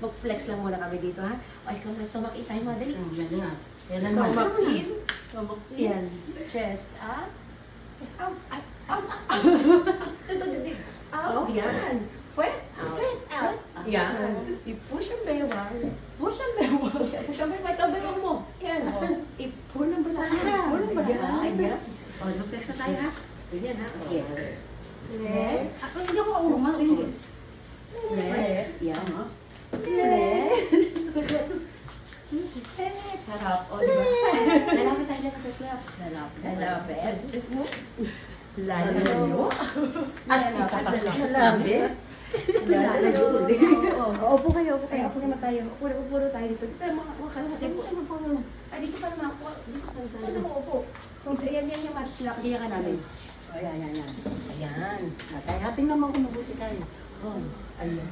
Mag-flex lang muna kami dito, ha? O, ikaw na stomach in tayo, madali. Yan na. Yan naman. Stomach in. Stomach in. Yan. Chest up. Chest out. Out. Ito, dibdib. Out. Yan. Pwet. Pwet. Out. Yan. I-push ang bewang. Push ang bewang. Push ang bewang. Ito, bewang mo. Yan. I-pull ang balakang. Pull ang balakang. Ayan. O, mag-flex na tayo, ha? Ganyan, ha? Okay. Flex. Ako hindi ako urumas. Flex. Yan. Flex. Flex. Sarap. O, diba? Lalapit tayo lang ang clap. Lalapit. Lalayo. At isa pa. Lalapit. Lalayo. Upo kayo. Upo naman tayo. Upo na tayo dito. Dito mga kalahati. Ay, dito pa naman. Dito mo upo. Yan yung matslap. Kaya ka namin. O, yan. Ayan. Hating naman kung mabuti tayo. Oh, ayan.